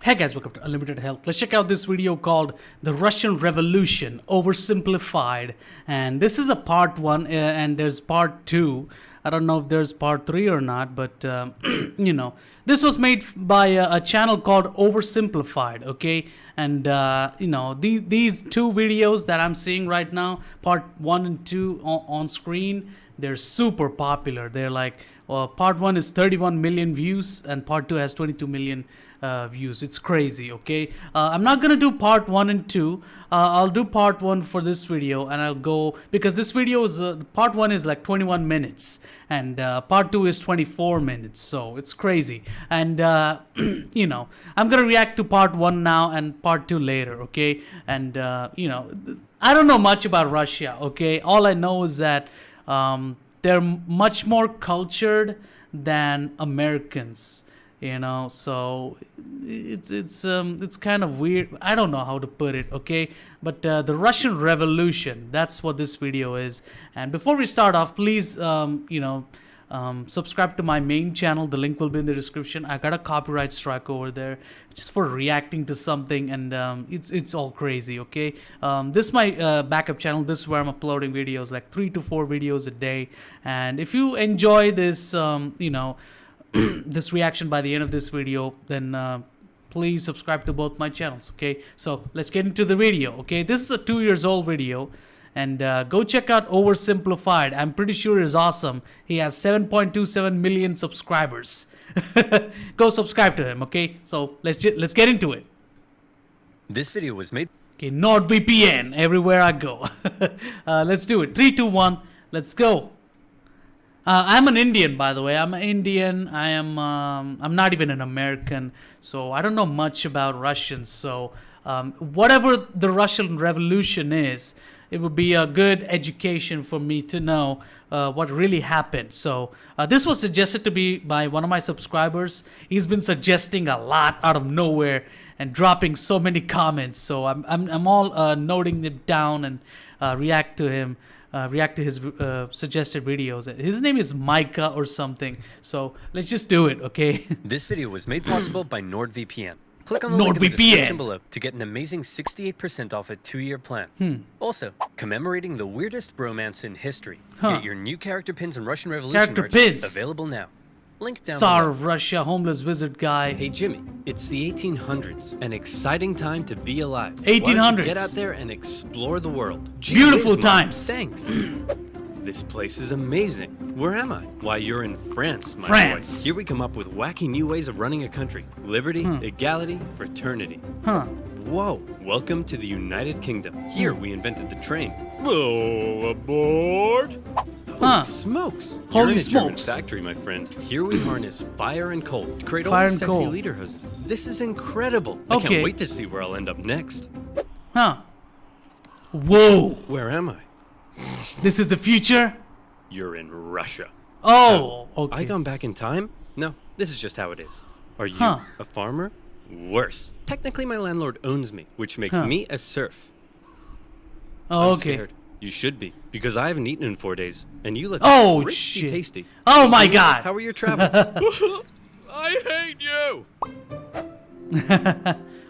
Hey guys, welcome to Unlimited Health. Let's check out this video called The Russian Revolution, Oversimplified. And this is a part 1 and there's part 2. I don't know if there's part 3 or not, but this was made by a channel called Oversimplified, okay? And these two videos that I'm seeing right now, part 1 and 2 on screen, they're super popular. They're like, part 1 is 31 million views and part 2 has 22 million views. It's crazy, okay? I'm not gonna do part 1 and 2. I'll do part 1 for this video, and I'll go, because this video is part 1 is like 21 minutes and part 2 is 24 minutes, so it's crazy. And I'm gonna react to part 1 now and part 2 later, okay? And I don't know much about Russia, okay? All I know is that they're much more cultured than Americans, so it's kind of weird. I don't know how to put it, okay? But the Russian Revolution, that's what this video is. And before we start off, please subscribe to my main channel. The link will be in the description. I got a copyright strike over there just for reacting to something, and it's all crazy, okay? This is my backup channel. This is where I'm uploading videos, like 3 to 4 videos a day. And if you enjoy this this reaction by the end of this video, then please subscribe to both my channels, okay? So let's get into the video, okay? This is a 2 years old video, and go check out Oversimplified. I'm pretty sure he's awesome. He has 7.27 million subscribers. Go subscribe to him, okay? So let's get into it. This video was made. Okay, NordVPN everywhere I go. Let's do it. 3, 2, 1. Let's go. I'm an Indian, by the way. I'm an Indian. I'm not even an American, so I don't know much about Russians. So whatever the Russian Revolution is, it would be a good education for me to know what really happened. So this was suggested to me by one of my subscribers. He's been suggesting a lot out of nowhere and dropping so many comments. So I'm all noting it down and react to him. React to his suggested videos. His name is Micah or something. So let's just do it, okay? This video was made possible by NordVPN. Click on the link in the description below to get an amazing 68% off a 2-year plan. Also, commemorating the weirdest bromance in history. Get your new character pins and Russian Revolution merch available now. Link down Tsar below. of Russia, homeless wizard guy. Hey Jimmy, it's the 1800s. An exciting time to be alive. 1800s. Why don't you get out there and explore the world? Gee Beautiful whiz, Mom. times. Thanks. This place is amazing. Where am I? Why, you're in France, my France. boy. Here we come up with wacky new ways of running a country. Liberty, equality, fraternity. Whoa, welcome to the United Kingdom. Here we invented the train. Whoa, aboard! Holy smokes! Holy You're in a smokes. German factory, my friend. Here we harness fire and coal to create all Fire these and sexy coal. lederhosen. This is incredible. I Okay. can't wait to see where I'll end up next. Whoa. Where am I? This is the future? You're in Russia. Oh, okay. I gone back in time? No, this is just how it is. Are you a farmer? Worse. Technically, my landlord owns me, which makes me a serf. Oh, I'm okay. scared. You should be, because I haven't eaten in 4 days, and you look pretty shit. tasty. Oh Hey, my Jimmy, God. How are your travels? I hate you!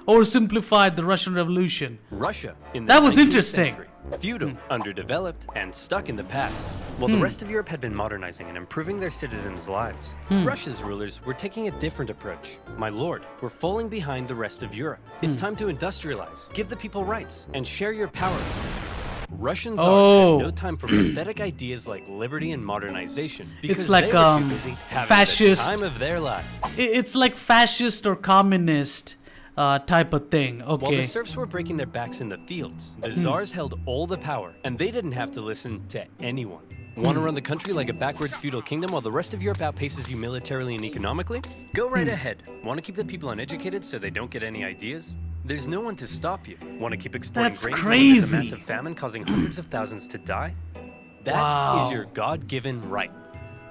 Oversimplified the Russian Revolution. Russia in the That was 19th interesting. century. Feudal, underdeveloped, and stuck in the past. While the rest of Europe had been modernizing and improving their citizens' lives, Russia's rulers were taking a different approach. My lord, we're falling behind the rest of Europe. It's time to industrialize, give the people rights, and share your power. Russian czars had no time for pathetic ideas like liberty and modernization because It's like they were too busy having fascist. the time of their lives. It's like fascist or communist type of thing. Okay. While the serfs were breaking their backs in the fields, the czars held all the power, and they didn't have to listen to anyone. Want to run the country like a backwards feudal kingdom while the rest of Europe outpaces you militarily and economically? Go right ahead. Want to keep the people uneducated so they don't get any ideas? There's no one to stop you. Want to keep exporting That's grain crazy. a massive famine causing hundreds of thousands to die? That is your God-given right.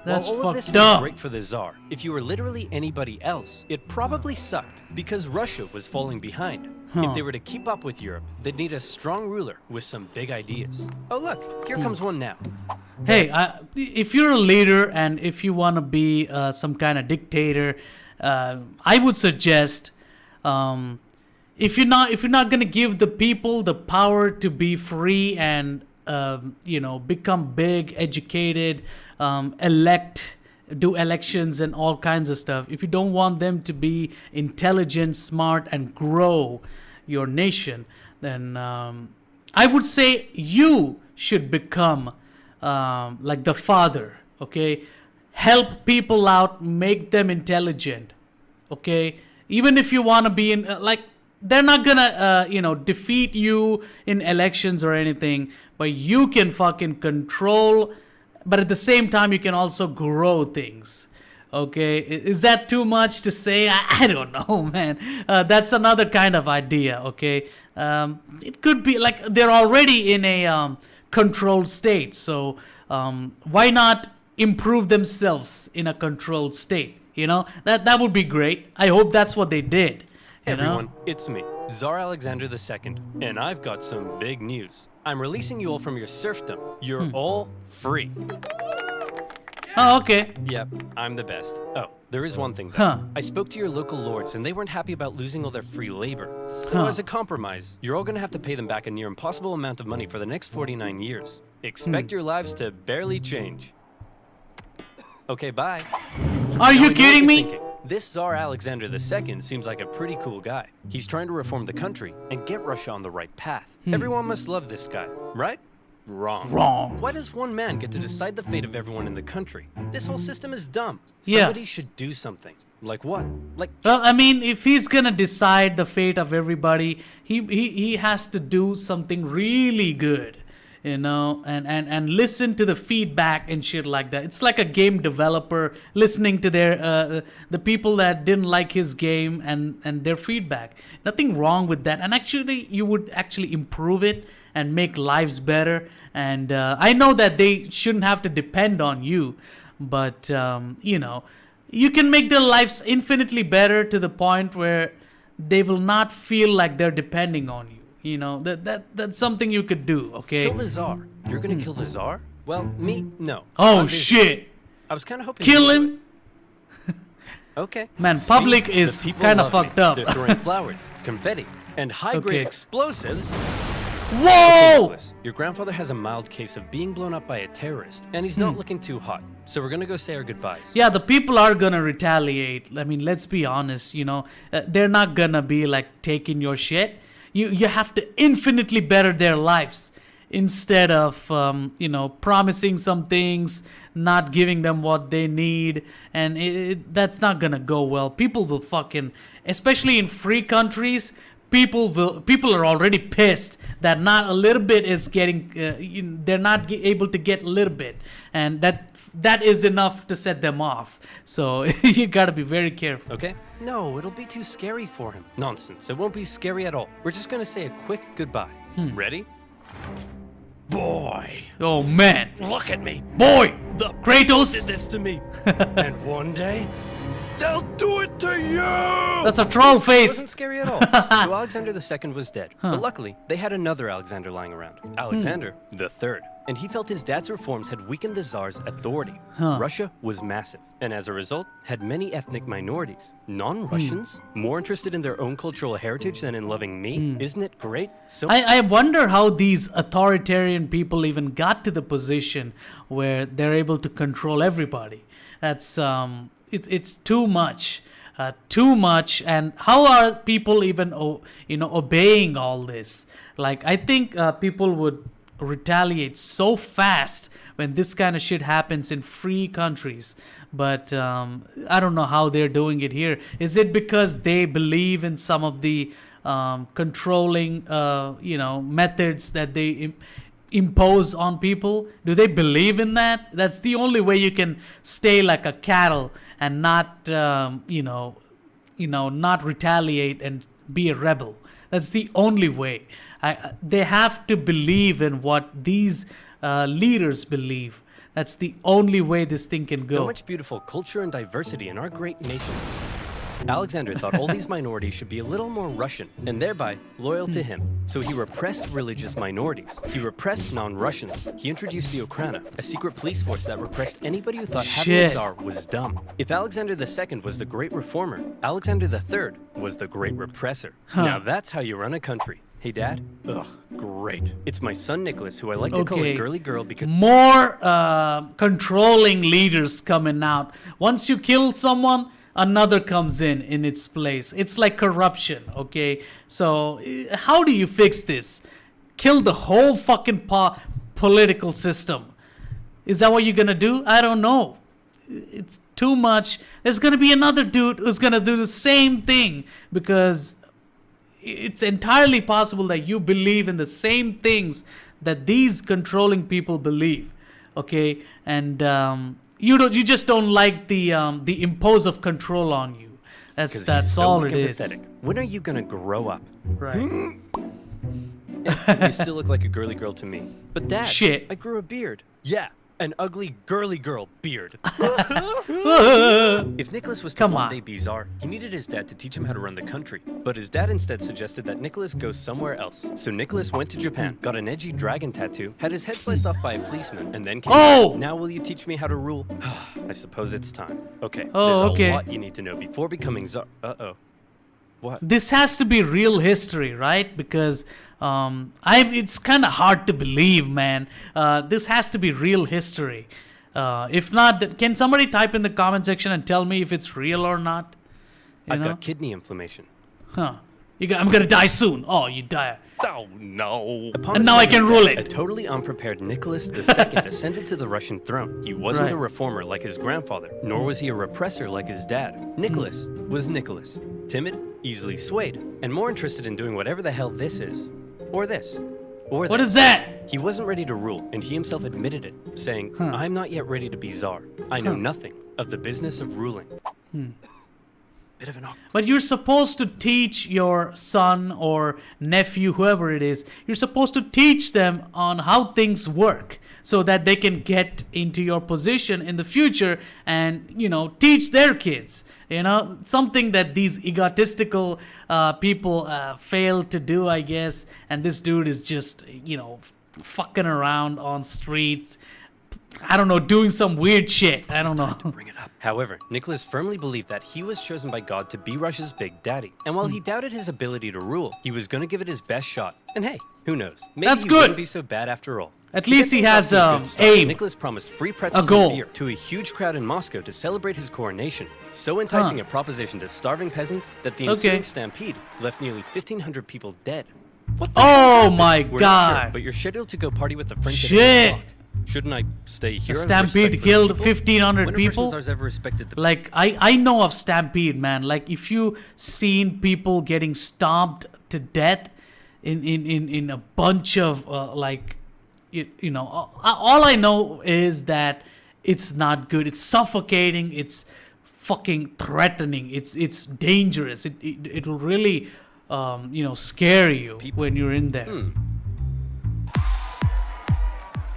That's While all of this fucked was up. great for the Tsar, if you were literally anybody else, it probably sucked because Russia was falling behind. If they were to keep up with Europe, they'd need a strong ruler with some big ideas. Oh look, here comes one now. Hey, if you're a leader and if you want to be some kind of dictator, I would suggest If you're not gonna give the people the power to be free and become big, educated, do elections and all kinds of stuff. If you don't want them to be intelligent, smart, and grow your nation, then I would say you should become like the father. Okay, help people out, make them intelligent. Okay, even if you want to be in they're not gonna defeat you in elections or anything, but you can fucking control, but at the same time you can also grow things. Okay, is that too much to say? I don't know, man. That's another kind of idea. Okay, it could be like they're already in a controlled state, so why not improve themselves in a controlled state? That would be great. I hope that's what they did. Everyone, it's me, Tsar Alexander II, and I've got some big news. I'm releasing you all from your serfdom. You're all free. Oh, okay. Yep, I'm the best. Oh, there is one thing though. Huh. I spoke to your local lords and they weren't happy about losing all their free labor. So as a compromise, you're all gonna have to pay them back a near impossible amount of money for the next 49 years. Expect your lives to barely change. Okay, bye. Are you kidding me? Thinking. This Tsar Alexander II seems like a pretty cool guy. He's trying to reform the country and get Russia on the right path. Everyone must love this guy, right? Wrong. Wrong. Why does one man get to decide the fate of everyone in the country? This whole system is dumb. Yeah. Somebody should do something. Like what? Like Well, I mean, if he's gonna decide the fate of everybody, he has to do something really good, and listen to the feedback and shit like that. It's like a game developer listening to their the people that didn't like his game and their feedback. Nothing wrong with that, and actually you would actually improve it and make lives better. And I know that they shouldn't have to depend on you, but you can make their lives infinitely better to the point where they will not feel like they're depending on you. That's something you could do. Okay. kill the Tsar. You're gonna kill the Tsar? Well, me, no. Oh I'm busy. shit! I was kind of hoping. Kill you'd do him. it. Okay. Man, See? public The is people kind of love me. fucked up. They're throwing flowers, confetti, and high-grade Okay. explosives. Whoa! Nicholas, your grandfather has a mild case of being blown up by a terrorist, and he's not looking too hot. So we're gonna go say our goodbyes. Yeah, the people are gonna retaliate. I mean, let's be honest. They're not gonna be like taking your shit. You have to infinitely better their lives instead of promising some things, not giving them what they need, and that's not gonna go well. People will fucking, especially in free countries, people are already pissed that not a little bit is getting. They're not able to get a little bit, and that is enough to set them off. So you gotta be very careful. Okay? No, it'll be too scary for him. Nonsense. It won't be scary at all. We're just gonna say a quick goodbye. Ready? Boy, Oh man, look at me. boy, The Kratos. did this to me. And one day, they'll do it to you! That's a troll It face. wasn't scary at all. So Alexander II was dead. But luckily, they had another Alexander lying around. Alexander the Third. And he felt his dad's reforms had weakened the Tsar's authority. Russia was massive, and as a result, had many ethnic minorities. Non-Russians, more interested in their own cultural heritage than in loving me. Isn't it great? So I wonder how these authoritarian people even got to the position where they're able to control everybody. That's it's too much. Too much. And how are people even obeying all this? Like, I think people would retaliate so fast when this kind of shit happens in free countries, but I don't know how they're doing it here. Is it because they believe in some of the controlling methods that they impose on people? Do they believe in that? That's the only way you can stay like a cattle and not not retaliate and be a rebel. That's the only way. They have to believe in what these leaders believe. That's the only way this thing can so go. much beautiful culture and diversity in our great nation. Alexander thought all these minorities should be a little more Russian and thereby loyal to him. So he repressed religious minorities. He repressed non-Russians. He introduced the Okhrana, a secret police force that repressed anybody who thought having a Shit. Tsar was dumb. If Alexander II was the great reformer, Alexander III was the great repressor. Now that's how you run a country. Hey, Dad? Ugh, great. It's my son Nicholas, who I like to call a girly girl because... More controlling leaders coming out. Once you kill someone, another comes in its place. It's like corruption, okay? So how do you fix this? Kill the whole fucking political system. Is that what you're gonna do? I don't know. It's too much. There's gonna be another dude who's gonna do the same thing because it's entirely possible that you believe in the same things that these controlling people believe, okay? And you just don't like the impose of control on you. That's all it is. When are you gonna grow up? Right. You still look like a girly girl to me. But Dad, Shit. I grew a beard. Yeah, an ugly girly girl beard. If Nicholas was to one day be czar, he needed his dad to teach him how to run the country. But his dad instead suggested that Nicholas go somewhere else. So Nicholas went to Japan, got an edgy dragon tattoo, had his head sliced off by a policeman, and then came back. Now will you teach me how to rule? I suppose it's time. Okay, there's a lot you need to know before becoming czar. Uh-oh. What? This has to be real history, right? Because it's kind of hard to believe, man. This has to be real history. If not, can somebody type in the comment section and tell me if it's real or not? I've got kidney inflammation. Huh. I'm gonna die soon. Oh, you die. Oh, no. And now I can rule it. A totally unprepared Nicholas II ascended to the Russian throne. He wasn't a reformer like his grandfather, nor was he a repressor like his dad. Nicholas was Nicholas. Timid, easily swayed, and more interested in doing whatever the hell this is. Or this. Or what is that? He wasn't ready to rule, and he himself admitted it, saying, I'm not yet ready to be czar. I know nothing of the business of ruling. Bit of an awkward. But you're supposed to teach your son or nephew, whoever it is, you're supposed to teach them on how things work so that they can get into your position in the future and, teach their kids. Something that these egotistical people fail to do, I guess. And this dude is just, fucking around on streets. I don't know, doing some weird shit. I don't know. Bring it up. However, Nicholas firmly believed that he was chosen by God to be Russia's big daddy. And while he doubted his ability to rule, he was going to give it his best shot. And hey, who knows? Maybe he wouldn't be so bad after all. At least he has aim. Nicholas promised free pretzels and beer to a huge crowd in Moscow to celebrate his coronation. So enticing a proposition to starving peasants that the ensuing stampede left nearly 1,500 people dead. What the my We're God. not sure, but you're scheduled to go party with the French at 8 o'clock. Shouldn't I stay here? A stampede killed 1,500 people. Ever respected the like I know of stampede, man. Like if you seen people getting stomped to death in a bunch of all I know is that it's not good. It's suffocating. It's fucking threatening. It's dangerous. It will really scare you when you're in there.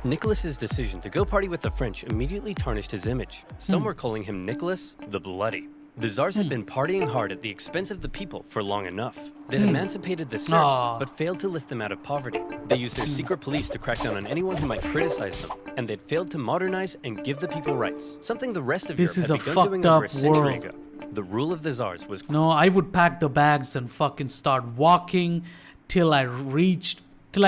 Nicholas's decision to go party with the French immediately tarnished his image. Some were calling him Nicholas the Bloody. The Tsars had been partying hard at the expense of the people for long enough. They'd emancipated the serfs, but failed to lift them out of poverty. They used their secret police to crack down on anyone who might criticize them, and they'd failed to modernize and give the people rights, something the rest of Europe had begun doing over a century ago. The rule of the Tsars was... No, I would pack the bags and fucking start walking till I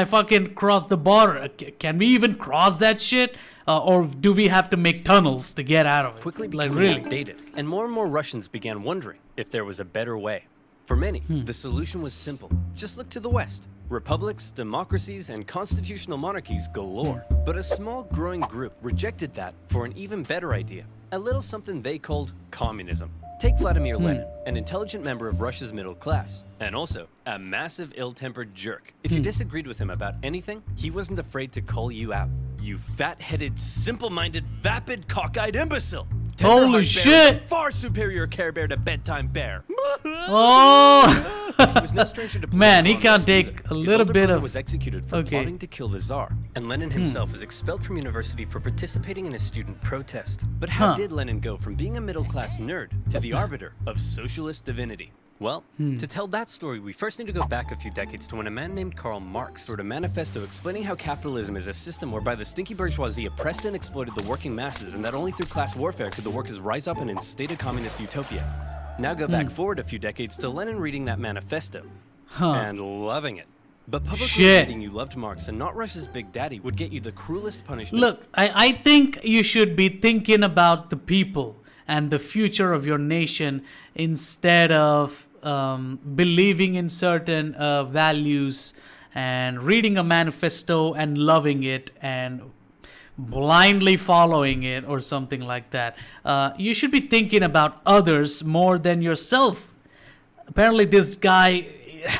fucking cross the border. Can we even cross that shit? Or do we have to make tunnels to get out of it? Quickly becoming outdated, and more Russians began wondering if there was a better way. For many, the solution was simple. Just look to the West. Republics, democracies, and constitutional monarchies galore. But a small growing group rejected that for an even better idea. A little something they called communism. Take Vladimir Lenin, an intelligent member of Russia's middle class, and also a massive ill-tempered jerk. If you disagreed with him about anything, he wasn't afraid to call you out. You fat-headed, simple-minded, vapid, cockeyed imbecile! Holy Tenderheart Bear is shit. a far superior Care Bear to Bedtime Bear. Oh. He was no stranger to Man, he political can't unrest take either. a His little older bit brother of- was executed for Okay. plotting to kill the Tsar, and Lenin himself was expelled from university for participating in a student protest. But how Huh. did Lenin go from being a middle-class nerd to the arbiter of socialist divinity? Well, to tell that story, we first need to go back a few decades to when a man named Karl Marx wrote a manifesto explaining how capitalism is a system whereby the stinky bourgeoisie oppressed and exploited the working masses, and that only through class warfare could the workers rise up and instate a communist utopia. Now go back forward a few decades to Lenin reading that manifesto and loving it. But publicly Shit. stating you loved Marx and not Russia's Big Daddy would get you the cruelest punishment. Look, I think you should be thinking about the people and the future of your nation instead of believing in certain values and reading a manifesto and loving it and blindly following it or something like that. You should be thinking about others more than yourself. Apparently this guy,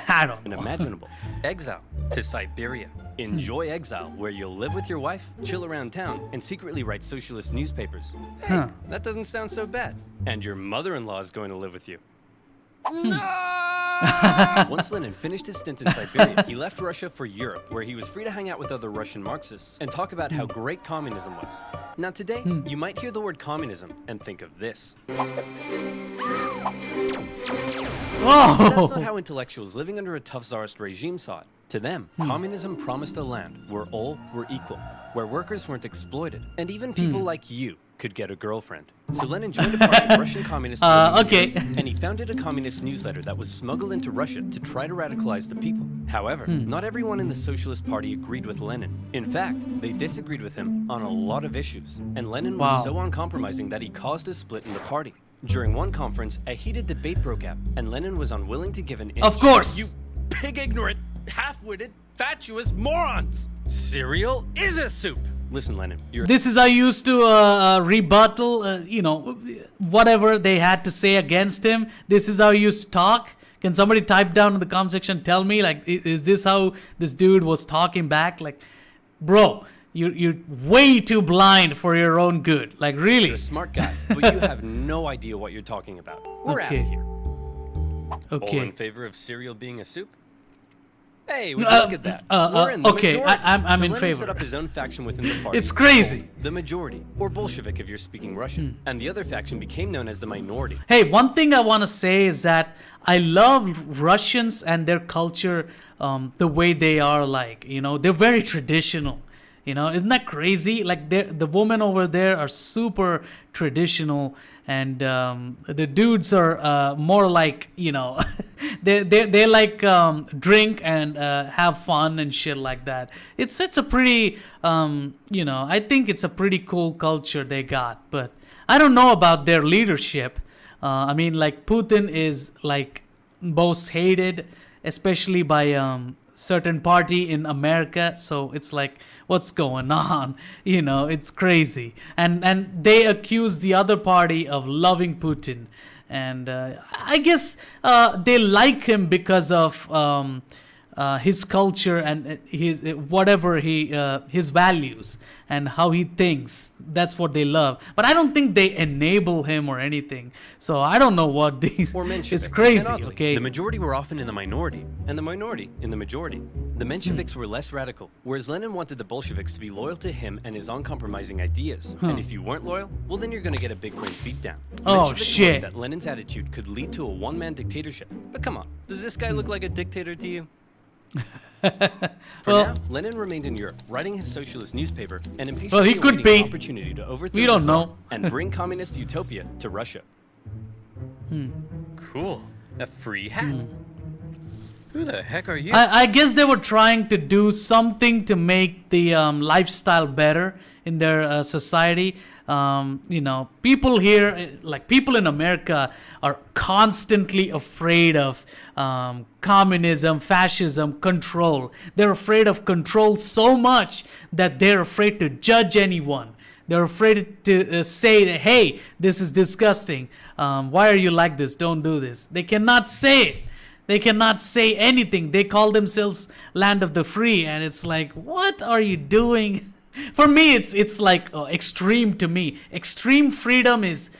I don't know. Unimaginable. Exile to Siberia. Enjoy exile, where you'll live with your wife, chill around town, and secretly write socialist newspapers. Hey, that doesn't sound so bad. And your mother-in-law is going to live with you. Once Lenin finished his stint in Siberia, he left Russia for Europe, where he was free to hang out with other Russian Marxists and talk about how great communism was. Now today, you might hear the word communism and think of this. Whoa! That's not how intellectuals living under a tough czarist regime saw it. To them, communism promised a land where all were equal, where workers weren't exploited, and even people like you could get a girlfriend. So Lenin joined a party of Russian communists living in okay. Europe, and he founded a communist newsletter that was smuggled into Russia to try to radicalize the people. However, not everyone in the Socialist Party agreed with Lenin. In fact, they disagreed with him on a lot of issues, and Lenin was Wow. so uncompromising that he caused a split in the party. During one conference, a heated debate broke out, and Lenin was unwilling to give an inch. Of course. You pig-ignorant, half-witted, fatuous morons! Cereal is a soup! Listen, Lenin, you're This is how you used to rebuttal, whatever they had to say against him. This is how you used to talk. Can somebody type down in the comment section, tell me, like, is this how this dude was talking back? Like, bro, you're way too blind for your own good. Like, really? a smart guy, but you have no idea what you're talking about. We're out Okay. of here. All in Okay. favor of cereal being a soup? Hey, would you look at that? We're in the okay, majority. I'm so in Lenin favor. set up his own faction within the party. It's crazy. called the majority, or Bolshevik if you're speaking Russian. And the other faction became known as the minority. Hey, one thing I want to say is that I love Russians and their culture, the way they are. Like, they're very traditional. Isn't that crazy? Like, the women over there are super traditional, and the dudes are more like, they like drink and have fun and shit like that. It's a pretty I think it's a pretty cool culture they got, but I don't know about their leadership. I mean, like, Putin is like most hated, especially by certain party in America. So it's like, what's going on? It's crazy. And they accuse the other party of loving Putin. And I guess they like him because of his culture and his whatever his values and how he thinks. That's what they love. But I don't think they enable him or anything. So I don't know what these. Or Menshevik. It's crazy. And oddly, Okay. The majority were often in the minority, and the minority in the majority. The Mensheviks were less radical, whereas Lenin wanted the Bolsheviks to be loyal to him and his uncompromising ideas. And if you weren't loyal, well, then you're going to get a big brain beatdown. Oh, Mensheviks shit. worried that Lenin's attitude could lead to a one-man dictatorship. But come on, does this guy look like a dictator to you? For Well- now, Lenin remained in Europe, writing his socialist newspaper and Well, impatiently he could awaiting be. an opportunity to overthrow We don't the Tsar know. and bring communist utopia to Russia. Cool. A free hat. Who the heck are you? I guess they were trying to do something to make the lifestyle better in their society. People here, like people in America, are constantly afraid of communism, fascism, control. They're afraid of control so much that they're afraid to judge anyone. They're afraid to say that, hey, this is disgusting. Why are you like this? Don't do this. They cannot say it. They cannot say anything. They call themselves land of the free. And it's like, what are you doing? For me, it's like extreme to me. Extreme freedom is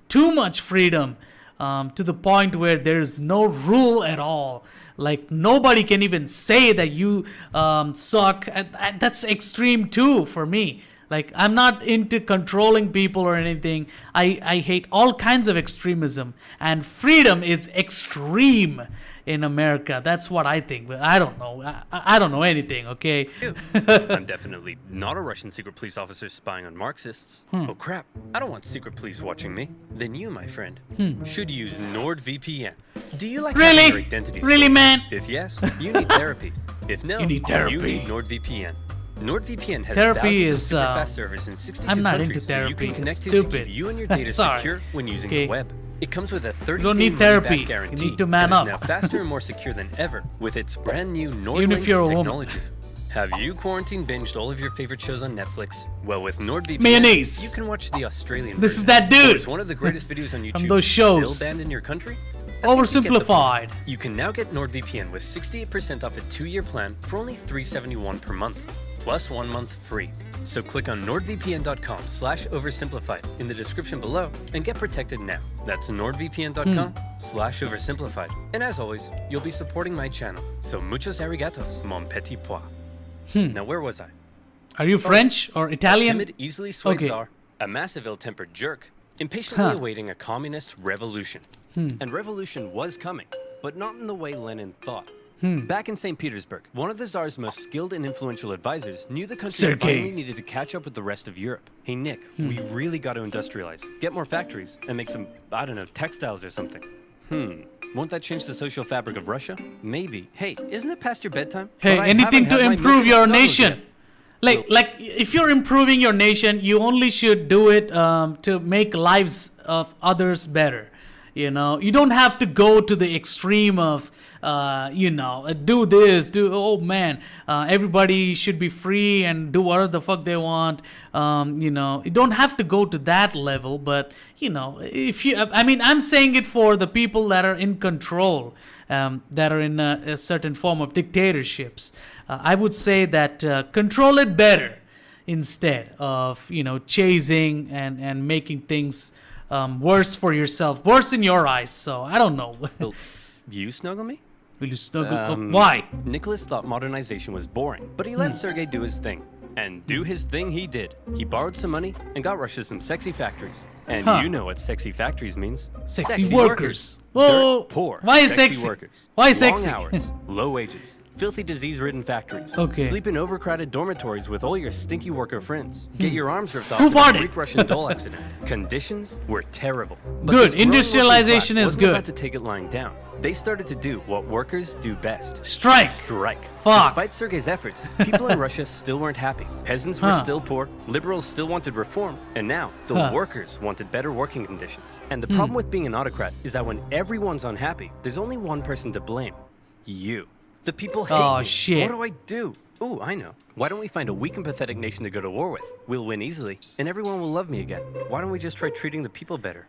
too much freedom, to the point where there's no rule at all. Like nobody can even say that you suck. And that's extreme too for me. Like I'm not into controlling people or anything. I hate all kinds of extremism, and freedom is extreme in America. That's what I think. But I don't know. I don't know anything. Okay. I'm definitely not a Russian secret police officer spying on Marxists. Oh crap, I don't want secret police watching me. Then you, my friend, should use NordVPN. Do you like Really? having your identity Really, stolen? man? If yes, you need therapy. If no, You need therapy. you need NordVPN. NordVPN has Therapy thousands is, of super fast servers in 62 I'm not countries into that you therapy. can connect It's to stupid. keep you and your data Sorry. secure when using Okay. the web. It comes with a 30-day don't need money-back therapy. You guarantee need to man that up. is now faster and more secure than ever with its brand new Even if NordLynx you're a woman. technology. Have you quarantine binged all of your favorite shows on Netflix? Well, with NordVPN, Mayonnaise. you can watch the Australian This is version. that dude. Or is one of the greatest videos on YouTube those shows. still banned in your country? I think you get the point. Oversimplified. You can now get NordVPN with 68% off a 2-year plan for only $371 per month, plus 1 month free. So click on nordvpn.com/oversimplified in the description below and get protected now. That's nordvpn.com/oversimplified. And as always, you'll be supporting my channel. So muchos arigatos, mon petit pois. Now where was I? Are you French or Italian? Timid, easily swayed Okay. czar, a massive ill-tempered jerk, impatiently awaiting a communist revolution. And revolution was coming, but not in the way Lenin thought. Back in St. Petersburg, one of the Tsar's most skilled and influential advisors knew the country Sergei. finally needed to catch up with the rest of Europe. Hey Nick, we really got to industrialize, get more factories, and make some, I don't know, textiles or something. Won't that change the social fabric of Russia? Maybe. Hey, isn't it past your bedtime? Hey, But I anything haven't to had my improve milk and your snuggles nation. yet. Like if you're improving your nation, you only should do it to make lives of others better. You know, you don't have to go to the extreme of, do this, oh man, everybody should be free and do whatever the fuck they want. You don't have to go to that level, but, I'm saying it for the people that are in control, that are in a certain form of dictatorships. I would say that control it better instead of, chasing and making things worse for yourself, worse in your eyes. So I don't know. Will you snuggle me? Will you snuggle? Why? Nicholas thought modernization was boring, but he let Sergei do his thing. And do his thing he did. He borrowed some money and got Russia some sexy factories. And you know what sexy factories means. Sexy workers. Whoa. Dirt poor. Why is sexy? Workers. Why Long sexy? hours. Low wages. Filthy disease-ridden factories. Okay. Sleep in overcrowded dormitories with all your stinky worker friends. Get your arms ripped off Who in a farted? Greek-Russian doll accident. Conditions were terrible. But Good. this growing working Industrialization class is wasn't good. about to take it lying down. They started to do what workers do best. Strike. Strike. Fuck. Despite Sergei's efforts, people in Russia still weren't happy. Peasants were still poor, liberals still wanted reform, and now the workers wanted better working conditions. And the problem with being an autocrat is that when everyone's unhappy, there's only one person to blame. You. The people hate Oh, me. shit. What do I do? Ooh, I know. Why don't we find a weak and pathetic nation to go to war with? We'll win easily, and everyone will love me again. Why don't we just try treating the people better?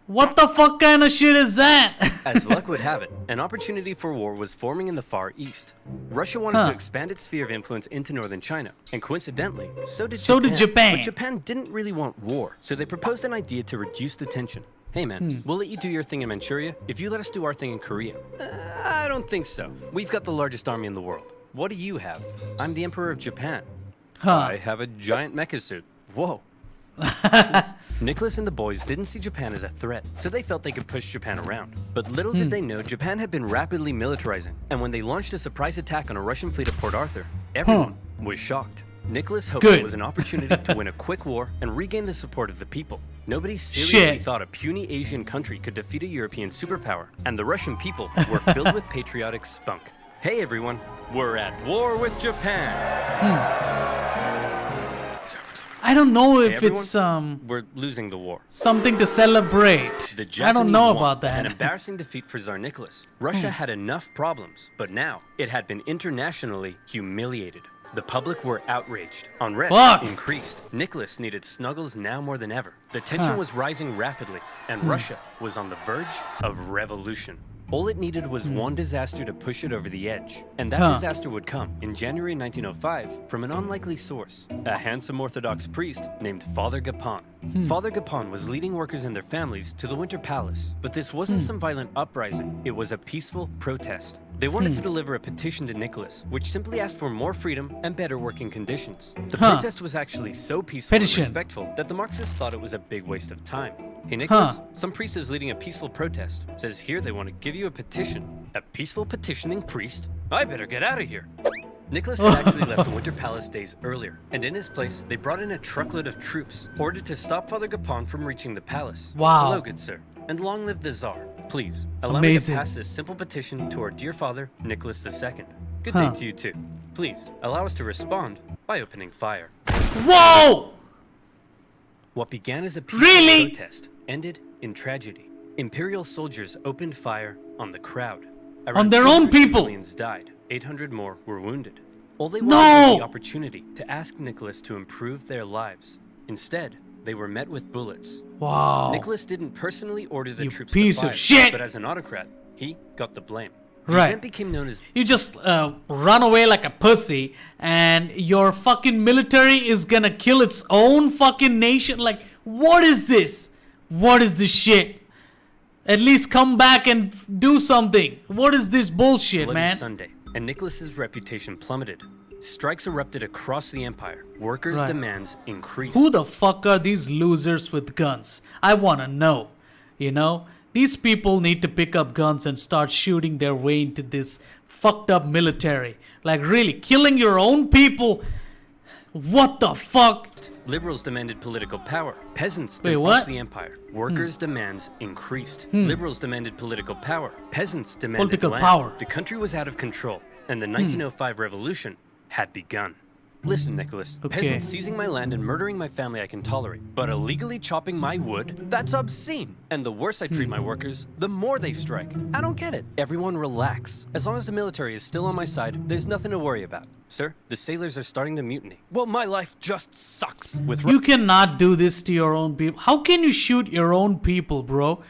What the fuck kind of shit is that? As luck would have it, an opportunity for war was forming in the Far East. Russia wanted to expand its sphere of influence into northern China, and coincidentally, so did Japan. But Japan didn't really want war, so they proposed an idea to reduce the tension. Hey man, we'll let you do your thing in Manchuria if you let us do our thing in Korea. I don't think so. We've got the largest army in the world. What do you have? I'm the Emperor of Japan. I have a giant mecha suit. Whoa. Nicholas and the boys didn't see Japan as a threat, so they felt they could push Japan around. But little did they know, Japan had been rapidly militarizing, and when they launched a surprise attack on a Russian fleet at Port Arthur, everyone was shocked. Nicholas hoped Good. it was an opportunity to win a quick war and regain the support of the people. Nobody seriously thought a puny Asian country could defeat a European superpower, and the Russian people were filled with patriotic spunk. Hey everyone, we're at war with Japan! I don't know if everyone, it's we're losing the war. something to celebrate. The I don't know Japanese about won, that. An embarrassing defeat for Tsar Nicholas. Russia had enough problems, but now it had been internationally humiliated. The public were outraged. Unrest increased. Nicholas needed snuggles now more than ever. The tension was rising rapidly, and Russia was on the verge of revolution. All it needed was one disaster to push it over the edge. And that disaster would come in January 1905 from an unlikely source, a handsome Orthodox priest named Father Gapon. Father Gapon was leading workers and their families to the Winter Palace, but this wasn't some violent uprising, it was a peaceful protest. They wanted to deliver a petition to Nicholas, which simply asked for more freedom and better working conditions. The protest was actually so peaceful and respectful that the Marxists thought it was a big waste of time. Hey Nicholas, some priest is leading a peaceful protest. Says here they want to give you a petition. A peaceful petitioning priest? I better get out of here. Nicholas had actually left the Winter Palace days earlier, and in his place, they brought in a truckload of troops, ordered to stop Father Gapon from reaching the palace. Wow. Hello, good sir, and long live the Tsar. Please, allow me to pass this simple petition to our dear father, Nicholas II. Good day to you too. Please, allow us to respond by opening fire. Whoa! What began as a peaceful protest ended in tragedy. Imperial soldiers opened fire on the crowd. On their own people! Civilians died. 800 more were wounded. All they wanted was the opportunity to ask Nicholas to improve their lives. Instead, they were met with bullets. Wow. Nicholas didn't personally order the troops piece to fire, of shit! but as an autocrat, he got the blame. Right. He then became known as... You just run away like a pussy, and your fucking military is gonna kill its own fucking nation? Like, what is this? What is this shit? At least come back and do something. What is this bullshit, Bloody man? Sunday, and Nicholas's reputation plummeted. Strikes erupted across the empire. Workers' demands increased. Who the fuck are these losers with guns? I wanna know. You know? These people need to pick up guns and start shooting their way into this fucked up military. Like, really, killing your own people? What the fuck? Liberals demanded political power. Peasants Wait, demolished what? the empire. Workers' demands increased. Liberals demanded political power. Peasants demanded Political land. power. The country was out of control, and the 1905 revolution had begun. Listen, Nicholas, peasants seizing my land and murdering my family I can tolerate, but illegally chopping my wood, that's obscene. And the worse I treat my workers, the more they strike. I don't get it. Everyone relax. As long as the military is still on my side, there's nothing to worry about. Sir, the sailors are starting to mutiny. Well, my life just sucks. You cannot do this to your own people. How can you shoot your own people, bro?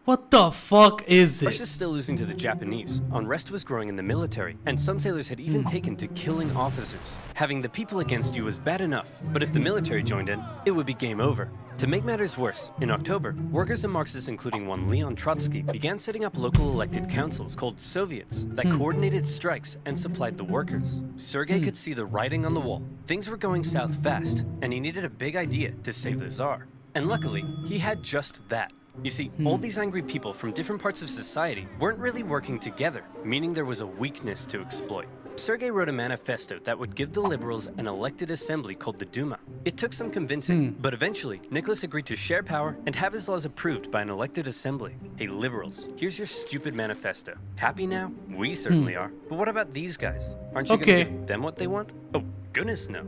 What the fuck is Russia's this? still losing to the Japanese. Unrest was growing in the military, and some sailors had even taken to killing officers. Having the people against you was bad enough, but if the military joined in, it would be game over. To make matters worse, in October, workers and Marxists, including one Leon Trotsky, began setting up local elected councils called Soviets that coordinated strikes and supplied the workers. Sergei could see the writing on the wall. Things were going south fast, and he needed a big idea to save the Tsar. And luckily, he had just that. You see, all these angry people from different parts of society weren't really working together, meaning there was a weakness to exploit. Sergei wrote a manifesto that would give the liberals an elected assembly called the Duma. It took some convincing, but eventually, Nicholas agreed to share power and have his laws approved by an elected assembly. Hey liberals, here's your stupid manifesto. Happy now? We certainly are. But what about these guys? Aren't you gonna give them what they want? Oh, goodness no.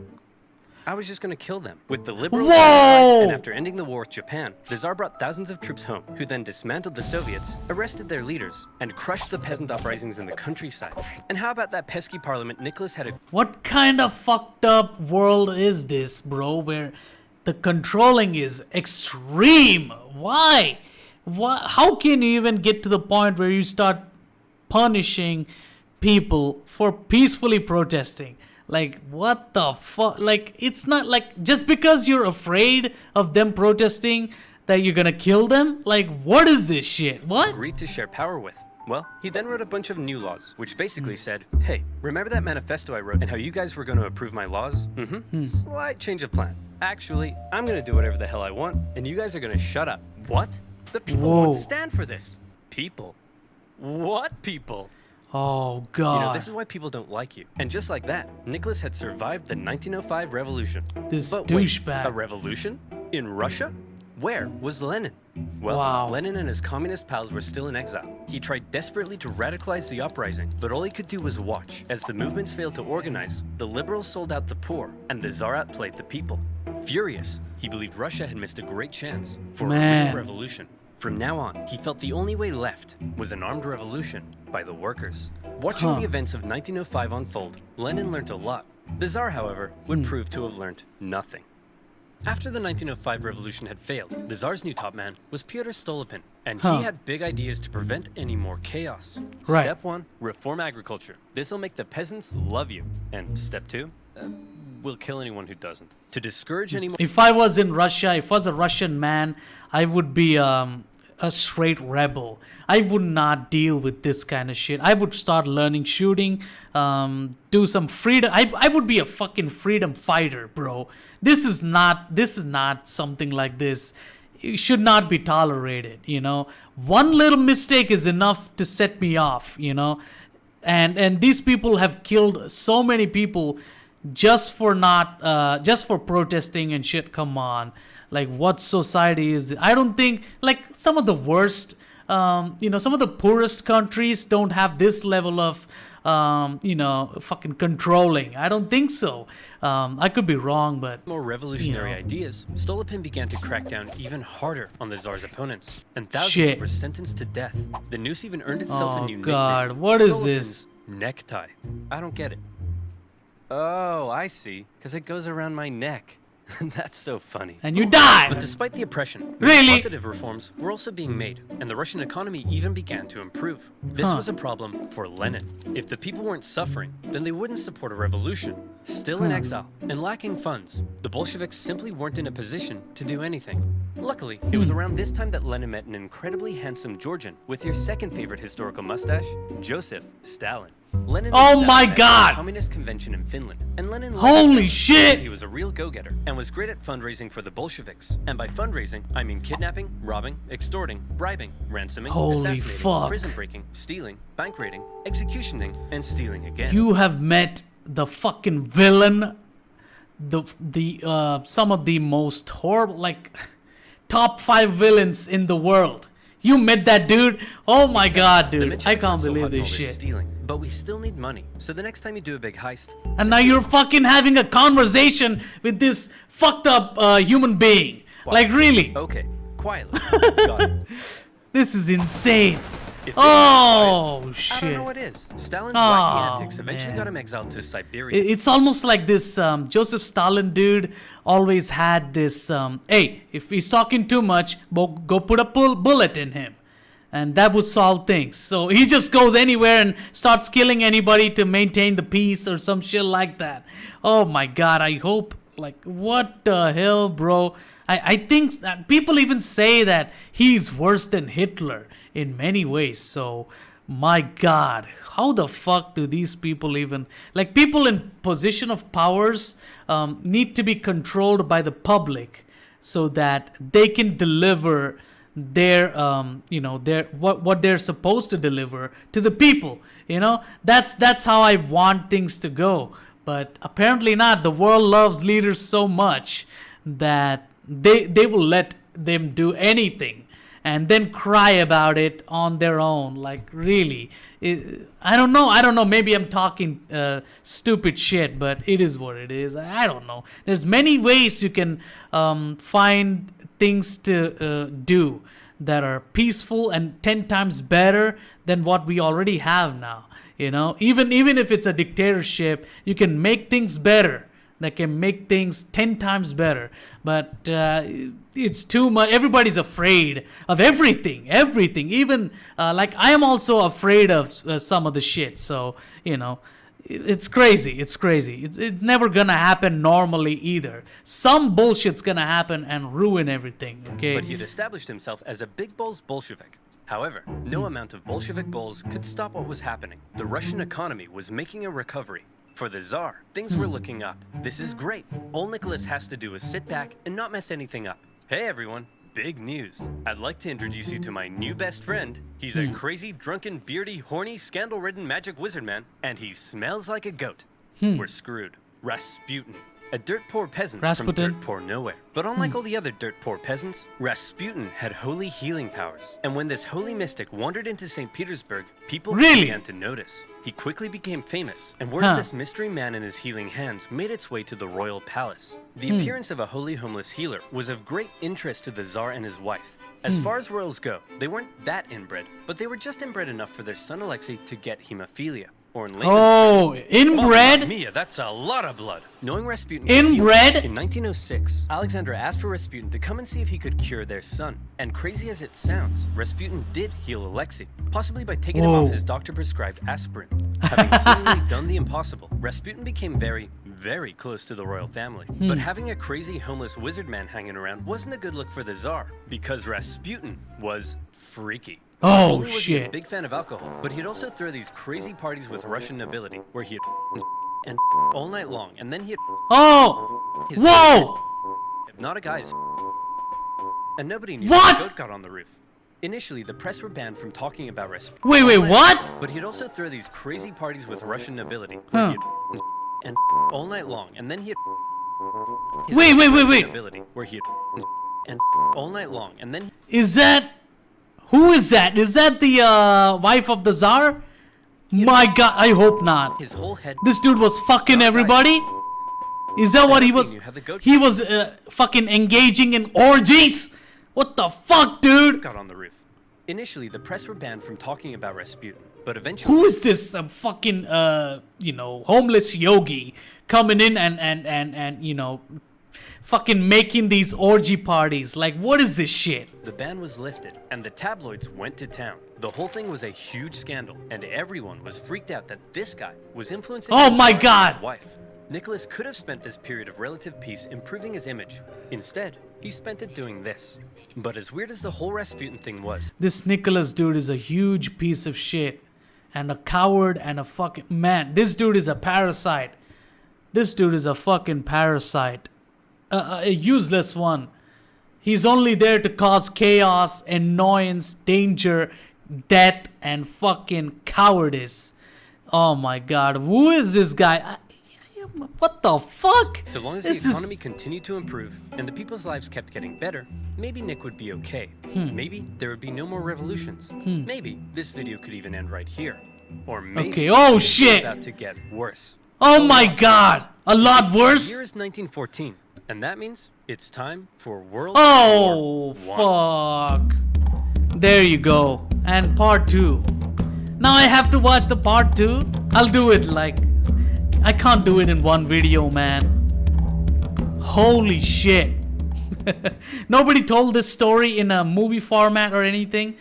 I was just gonna kill them. With the liberals satisfied, and after ending the war with Japan, the Tsar brought thousands of troops home, who then dismantled the Soviets, arrested their leaders, and crushed the peasant uprisings in the countryside. And how about that pesky parliament Nicholas had a... What kind of fucked up world is this, bro, where the controlling is extreme? Why? How can you even get to the point where you start punishing people for peacefully protesting? Like, what the fuck? Like, it's not like just because you're afraid of them protesting that you're gonna kill them? Like, what is this shit? What? agreed to share power with. Well, he then wrote a bunch of new laws, which basically said, hey, remember that manifesto I wrote and how you guys were going to approve my laws? Slight change of plan. Actually, I'm going to do whatever the hell I want, and you guys are going to shut up. What? The people won't stand for this. People? What people? Oh, God. You know, this is why people don't like you. And just like that, Nicholas had survived the 1905 revolution. This But wait, douchebag. a revolution? In Russia? Where was Lenin? Well, Lenin and his communist pals were still in exile. He tried desperately to radicalize the uprising, but all he could do was watch. As the movements failed to organize, the liberals sold out the poor, and the Tsar outplayed the people. Furious, he believed Russia had missed a great chance for a real revolution. From now on, he felt the only way left was an armed revolution by the workers. Watching the events of 1905 unfold, Lenin learned a lot. The Tsar, however, would prove to have learned nothing. After the 1905 revolution had failed, the Tsar's new top man was Pyotr Stolypin, and Huh. he had big ideas to prevent any more chaos. Right. Step 1, reform agriculture. This'll make the peasants love you. And step 2, we'll kill anyone who doesn't. To discourage anyone. If I was in Russia, if I was a Russian man, I would be a straight rebel. I would not deal with this kind of shit. I would start learning shooting, do some freedom. I would be a fucking freedom fighter, bro. This is not something like this. It should not be tolerated, you know. One little mistake is enough to set me off, you know. And these people have killed so many people just for protesting and shit. Come on. Like, what society is this? I don't think, like, some of the worst, some of the poorest countries don't have this level of, fucking controlling. I don't think so. I could be wrong, but more revolutionary ideas, Stolypin began to crack down even harder on the Tsar's opponents, and thousands were sentenced to death. The noose even earned itself a new nickname. Oh God, what is this? Necktie. I don't get it. Oh, I see. Because it goes around my neck. That's so funny. And you die! But despite the oppression, Really? positive reforms were also being made, and the Russian economy even began to improve. This was a problem for Lenin. If the people weren't suffering, then they wouldn't support a revolution. Still in exile and lacking funds, the Bolsheviks simply weren't in a position to do anything. Luckily, it was around this time that Lenin met an incredibly handsome Georgian with your second favorite historical mustache, Joseph Stalin. Lenin Oh and my Stalin met God! at a communist convention in Finland, and Lenin liked Holy Stalin shit! because he was a real go-getter and was great at fundraising for the Bolsheviks. And by fundraising, I mean kidnapping, robbing, extorting, bribing, ransoming, Holy assassinating, fuck. prison breaking, stealing, bank raiding, executioning, and stealing again. You have met the fucking villain, some of the most horrible, like, top 5 villains in the world. You met that dude? Oh my God, dude. I can't believe this shit. Stealing, but we still need money. So the next time you do a big heist, And now you're fucking having a conversation with this fucked up human being. Like, really? okay, quietly. Got it. This is insane. If this Oh, I don't shit. know what is. Stalin's Oh, wacky antics eventually man. got him exiled to Siberia. It's almost like this Joseph Stalin dude always had this, hey, if he's talking too much, go put a bullet in him. And that would solve things. So he just goes anywhere and starts killing anybody to maintain the peace or some shit like that. Oh my God, I hope, like, what the hell, bro? I think that people even say that he's worse than Hitler in many ways. So, my God, how the fuck do these people even, like, people in position of powers need to be controlled by the public so that they can deliver their what they're supposed to deliver to the people. That's how I want things to go. But apparently not. The world loves leaders so much that they will let them do anything and then cry about it on their own. Like, really, I don't know. Maybe I'm talking stupid shit, but it is what it is. I don't know. There's many ways you can find things to do that are peaceful and 10 times better than what we already have now. Even if it's a dictatorship, you can make things better. That can make things 10 times better. But it's too much. Everybody's afraid of everything. Even, like, I am also afraid of some of the shit. So, it's crazy. It's never gonna happen normally either. Some bullshit's gonna happen and ruin everything, okay? But he'd established himself as a big bulls Bolshevik. However, no amount of Bolshevik bulls could stop what was happening. The Russian economy was making a recovery. For the Tsar, things were looking up. This is great. All Nicholas has to do is sit back and not mess anything up. Hey everyone, big news. I'd like to introduce you to my new best friend. He's a crazy, drunken, beardy, horny, scandal-ridden magic wizard man, and he smells like a goat. We're screwed. Rasputin. A dirt-poor peasant Rasputin. from dirt-poor nowhere. But unlike all the other dirt-poor peasants, Rasputin had holy healing powers. And when this holy mystic wandered into St. Petersburg, people Really? began to notice. He quickly became famous, and word of this mystery man and his healing hands made its way to the royal palace. The appearance of a holy homeless healer was of great interest to the Tsar and his wife. As far as royals go, they weren't that inbred, but they were just inbred enough for their son Alexei to get hemophilia. or in layman's Oh, terms, inbred? Mamma mia, that's a lot of blood. Knowing Rasputin Inbred? in 1906, Alexandra asked for Rasputin to come and see if he could cure their son. And crazy as it sounds, Rasputin did heal Alexei, possibly by taking him Whoa. off his doctor-prescribed aspirin. Having seemingly done the impossible, Rasputin became very close to the royal family. But having a crazy homeless wizard man hanging around wasn't a good look for the Tsar, because Rasputin was freaky. Not Oh, only was he a shit. big fan of alcohol, but he'd also throw these crazy parties with Russian nobility, where he'd and all night long, and then he'd Oh! his Whoa! not a guy's and nobody knew What? the goat got on the roof. Initially, the press were banned from talking about Rasputin. Wait, what? But he'd also throw these crazy parties with Russian nobility, Huh. where he'd and all night long, and then he'd Wait. nobility, where he'd and all night long, and then Is that... Who is that? Is that the wife of the Tsar? My god, I hope not. his whole head This dude was fucking everybody? Is that what he was? knew how the goat He was fucking engaging in orgies? What the fuck, dude? got on the roof. Initially, the press were banned from talking about Rasputin, but eventually Who is this fucking homeless yogi coming in and fucking making these orgy parties? Like, what is this shit? the ban was lifted and the tabloids went to town. The whole thing was a huge scandal, and everyone was freaked out that this guy was influencing Oh his my Tsar and God. his wife. Nicholas could have spent this period of relative peace improving his image. Instead, he spent it doing this. But as weird as the whole Rasputin thing was, This Nicholas dude is a huge piece of shit and a coward and a fucking man. This dude is a parasite. This dude is a fucking parasite. A useless one. He's only there to cause chaos, annoyance, danger, death, and fucking cowardice. Oh my god, who is this guy? What the fuck? so long as This the is- economy continued to improve and the people's lives kept getting better, maybe Nick would be okay. Hmm. Maybe there would be no more revolutions. Maybe this video could even end right here. Or maybe Okay, oh it's shit. about to get worse. Oh my god, a lot The worse? year is 1914, and that means it's time for World Oh, War I. fuck. There you go. And part 2. Now I have to watch the part 2. I'll do it like... I can't do it in one video, man. Holy shit. Nobody told this story in a movie format or anything.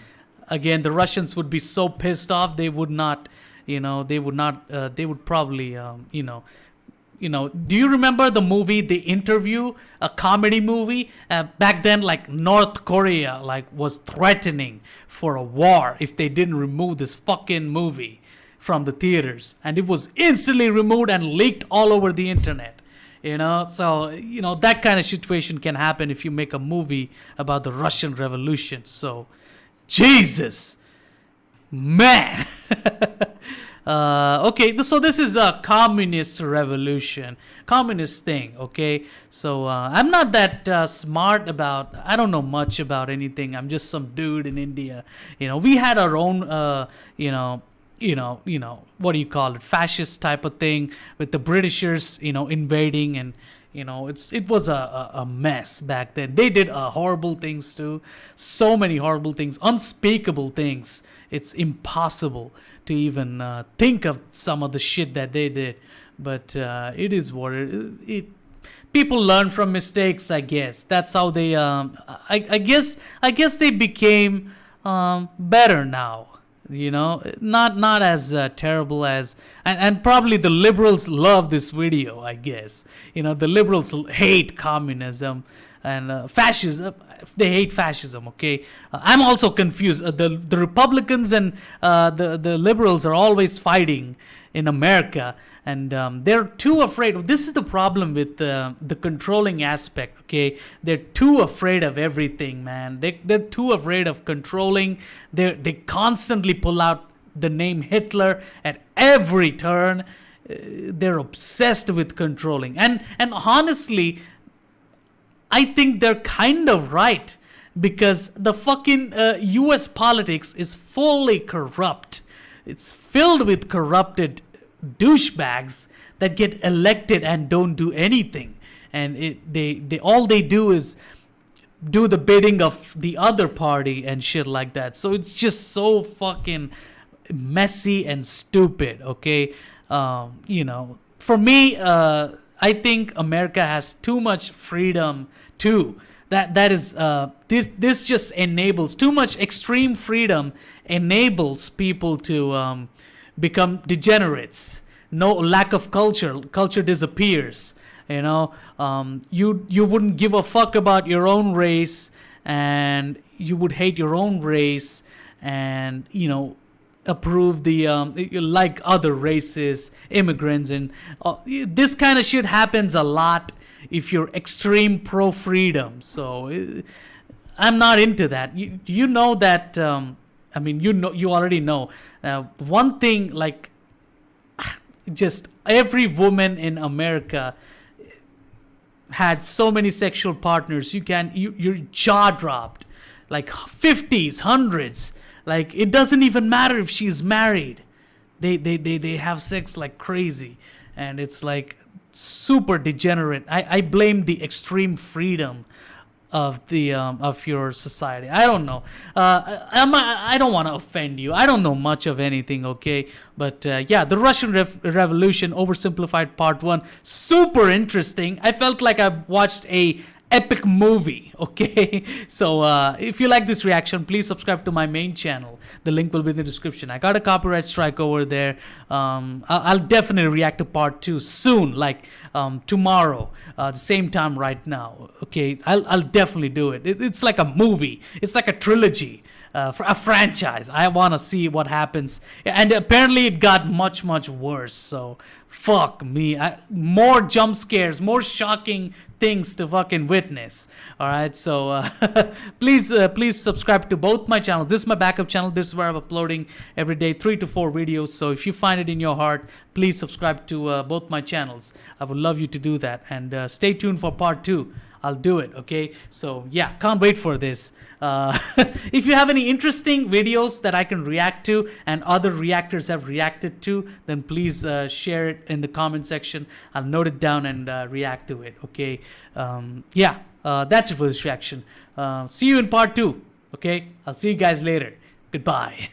Again, the Russians would be so pissed off. They would not, they would probably, do you remember the movie The Interview, a comedy movie? Back then, like, North Korea was threatening for a war if they didn't remove this fucking movie from the theaters, and it was instantly removed and leaked all over the internet. So that kind of situation can happen if you make a movie about the Russian Revolution. So Jesus, man. Okay, so this is a communist revolution, communist thing, okay? So I'm not that smart about, I don't know much about anything. I'm just some dude in India. We had our own, what do you call it, fascist type of thing with the Britishers, invading, and it was a mess back then. They did horrible things too, so many horrible things, unspeakable things. It's impossible to even think of some of the shit that they did, but it is what it. People learn from mistakes, I guess. That's how they. I guess they became better now. Not as terrible as, and probably the liberals love this video, I guess. The liberals hate communism and fascism. They hate fascism, okay? I'm also confused. The Republicans and the liberals are always fighting in America, and they're too afraid. This is the problem with the controlling aspect, okay? They're too afraid of everything, man. They're too afraid of controlling. They constantly pull out the name Hitler at every turn. They're obsessed with controlling. And honestly, I think they're kind of right, because the fucking US politics is fully corrupt. It's filled with corrupted douchebags that get elected and don't do anything. And they all they do is do the bidding of the other party and shit like that. So it's just so fucking, messy and stupid. Okay, for me, I think America has too much freedom too. That is this just enables too much extreme freedom, enables people to become degenerates. No lack of culture disappears. You wouldn't give a fuck about your own race, and you would hate your own race, and approve the like other races, immigrants, and this kind of shit happens a lot if you're extreme pro freedom. So I'm not into that. You know that. You already know. One thing, like, just every woman in America had so many sexual partners. You're jaw dropped, like 50s, hundreds. Like, it doesn't even matter if she's married. They have sex like crazy, and it's like super degenerate. I blame the extreme freedom of your society. I don't know. I don't want to offend you. I don't know much of anything. Okay, but yeah, the Russian Revolution, Oversimplified Part 1, super interesting. I felt like I watched a epic movie. Okay, so if you like this reaction, please subscribe to my main channel. The link will be in the description. I got a copyright strike over there. I'll definitely react to part 2 soon, like tomorrow, the same time right now. Okay, I'll definitely do it. It's like a movie. It's like a trilogy. For a franchise. I want to see what happens, and apparently it got much worse. So fuck me. More jump scares, more shocking things to fucking witness. All right, so please subscribe to both my channels. This is my backup channel. This is where I'm uploading every day 3 to 4 videos. So if you find it in your heart, please subscribe to both my channels. I would love you to do that, and stay tuned for part 2. I'll do it. Okay, so yeah, can't wait for this. If you have any interesting videos that I can react to and other reactors have reacted to, then please share it in the comment section. I'll note it down and react to it. Okay, yeah, that's it for this reaction. See you in part 2. Okay, I'll see you guys later. Goodbye.